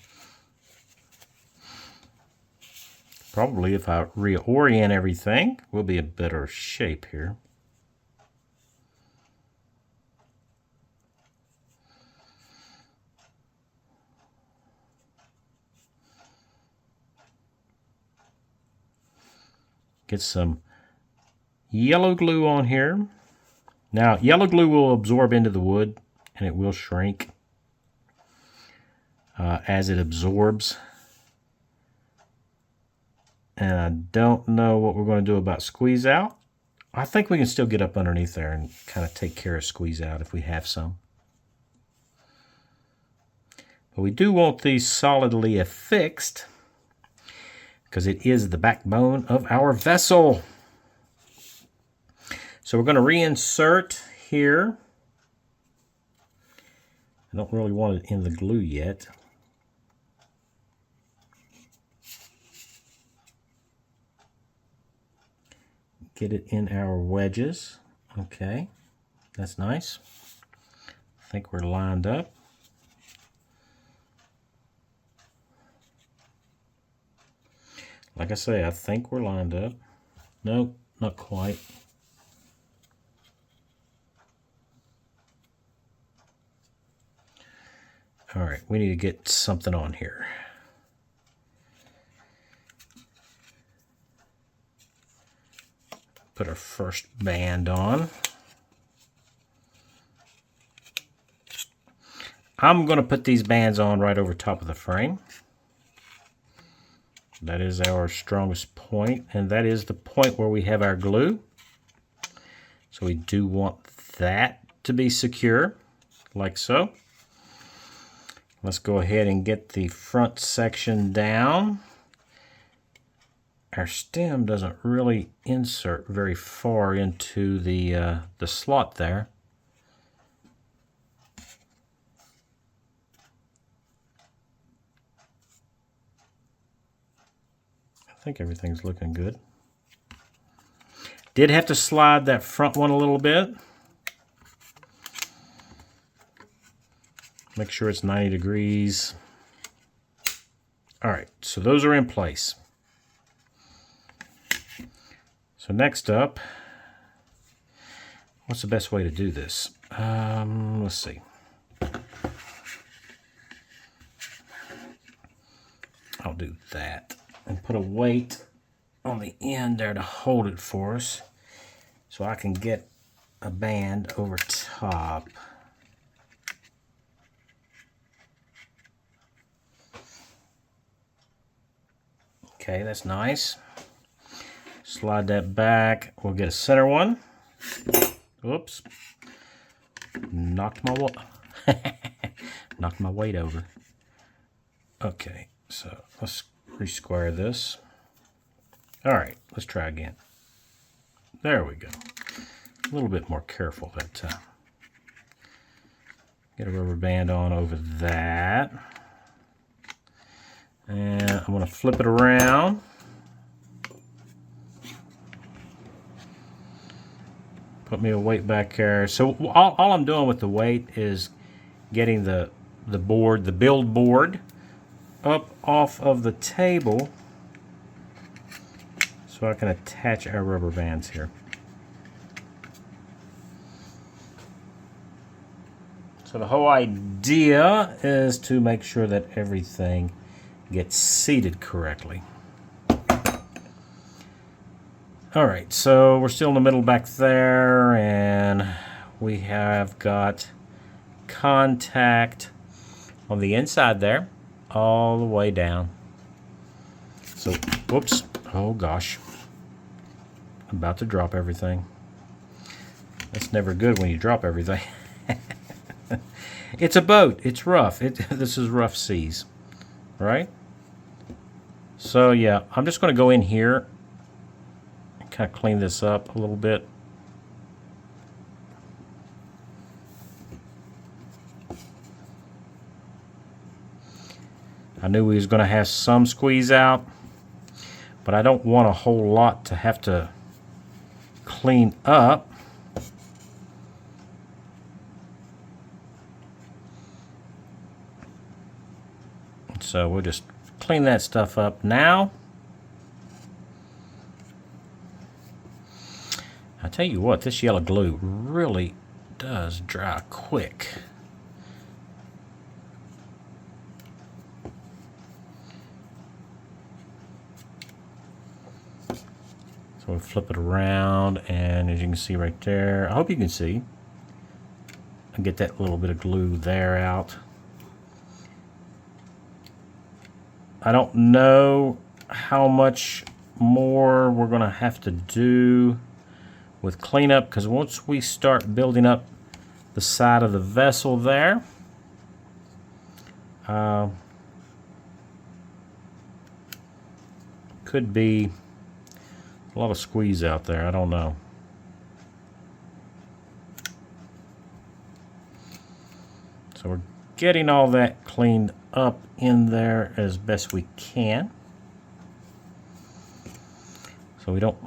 Probably if I reorient everything, we'll be in better shape here. Get some yellow glue on here. Now, yellow glue will absorb into the wood and it will shrink as it absorbs. And I don't know what we're going to do about squeeze out. I think we can still get up underneath there and kind of take care of squeeze out if we have some. But we do want these solidly affixed because it is the backbone of our vessel. So we're going to reinsert here. I don't really want it in the glue yet. Get it in our wedges. Okay, that's nice. I think we're lined up. Like I say, I think we're lined up. Nope, not quite. All right, we need to get something on here. Put our first band on. I'm going to put these bands on right over top of the frame. That is our strongest point, and that is the point where we have our glue. So we do want that to be secure, like so. Let's go ahead and get the front section down. Our stem doesn't really insert very far into the slot there. I think everything's looking good. Did have to slide that front one a little bit. Make sure it's 90 degrees. All right, so those are in place. So next up, what's the best way to do this? Let's see. I'll do that and put a weight on the end there to hold it for us. so I can get a band over top. Okay, that's nice. Slide that back. We'll get a center one. Oops. Knocked my weight over. Okay, so let's re-square this. All right, let's try again. There we go. A little bit more careful that time. Get a rubber band on over that. And I'm going to flip it around. Put me a weight back there. So all I'm doing with the weight is getting the board, the build board, up off of the table so I can attach our rubber bands here. So the whole idea is to make sure that everything gets seated correctly. All right, so we're still in the middle back there, and we have got contact on the inside there, all the way down. So, whoops, oh gosh, I'm about to drop everything. That's never good when you drop everything. It's a boat, it's rough. This is rough seas, right? So yeah, I'm just going to go in here and kind of clean this up a little bit. I knew we was going to have some squeeze out, but I don't want a whole lot to have to clean up. So we'll just clean that stuff up now. I tell you what, this yellow glue really does dry quick. So we'll flip it around, and as you can see right there, I hope you can see, and get that little bit of glue there out. I don't know how much more we're going to have to do with cleanup, because once we start building up the side of the vessel there, could be a lot of squeeze out there. I don't know. So we're getting all that cleaned up in there as best we can, so we don't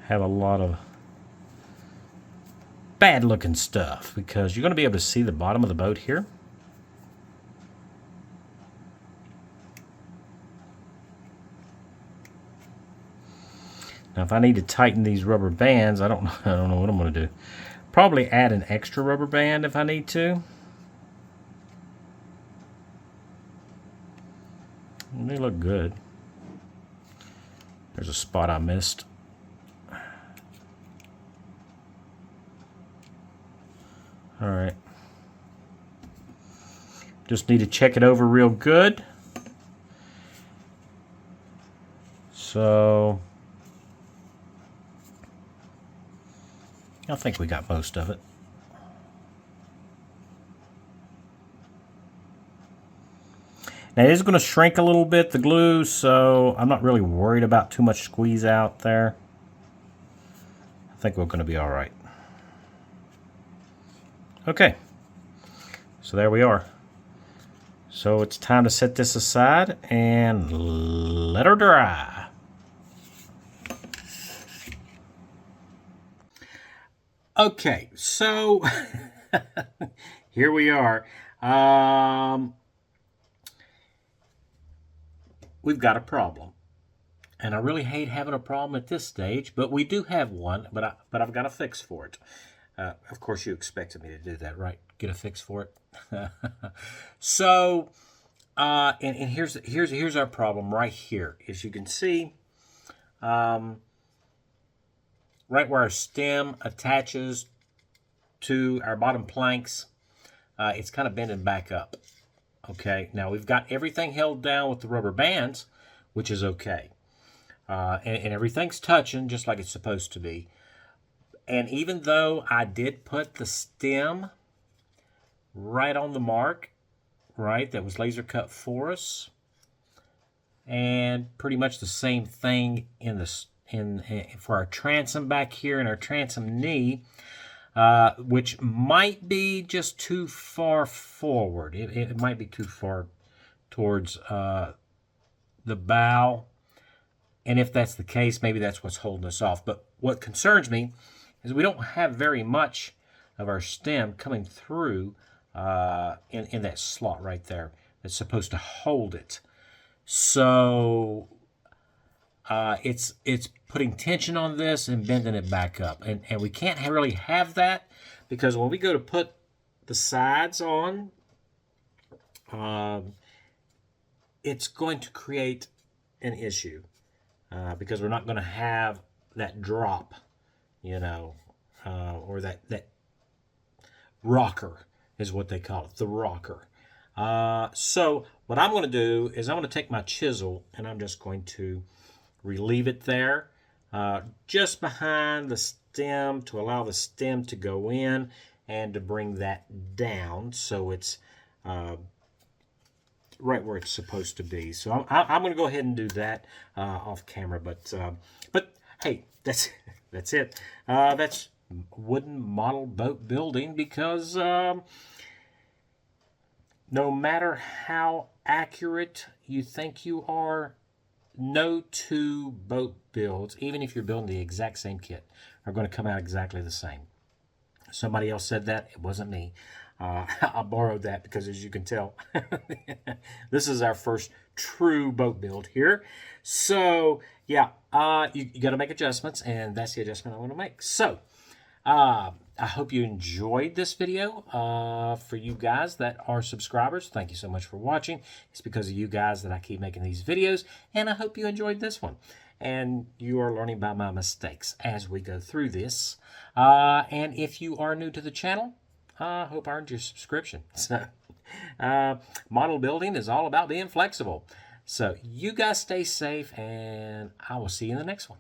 have a lot of bad looking stuff, because you're going to be able to see the bottom of the boat here. Now if I need to tighten these rubber bands, I don't know what I'm going to do. Probably add an extra rubber band if I need to. They look good. There's a spot I missed. All right. Just need to check it over real good. So I think we got most of it. Now it is going to shrink a little bit, the glue, so I'm not really worried about too much squeeze out there. I think we're going to be all right. Okay, so there we are. So it's time to set this aside and let her dry. Okay, so here we are. We've got a problem, and I really hate having a problem at this stage, but we do have one. But I've got a fix for it. Of course, you expected me to do that, right? Get a fix for it. So, and here's our problem right here. As you can see, right where our stem attaches to our bottom planks, it's kind of bending back up. Okay, now we've got everything held down with the rubber bands, which is okay. And everything's touching just like it's supposed to be. And even though I did put the stem right on the mark, right, that was laser cut for us, and pretty much the same thing in for our transom back here and our transom knee, which might be just too far forward. It might be too far towards the bow. And if that's the case, maybe that's what's holding us off. But what concerns me is we don't have very much of our stem coming through in that slot right there that's supposed to hold it. So it's putting tension on this and bending it back up. And we can't really have that, because when we go to put the sides on, it's going to create an issue. Because we're not going to have that drop, you know, or that rocker is what they call it, the rocker. So what I'm going to do is I'm going to take my chisel and I'm just going to relieve it there, just behind the stem, to allow the stem to go in and to bring that down so it's right where it's supposed to be. So I'm going to go ahead and do that off camera. But hey, that's it. That's wooden model boat building, because no matter how accurate you think you are, no two boat builds, even if you're building the exact same kit, are going to come out exactly the same. Somebody else said that. It wasn't me. I borrowed that because, as you can tell, this is our first true boat build here. So, yeah, you got to make adjustments, and that's the adjustment I want to make. So, I hope you enjoyed this video. For you guys that are subscribers, thank you so much for watching. It's because of you guys that I keep making these videos, and I hope you enjoyed this one. And you are learning by my mistakes as we go through this. And if you are new to the channel, I hope I earned your subscription. So, model building is all about being flexible. So you guys stay safe, and I will see you in the next one.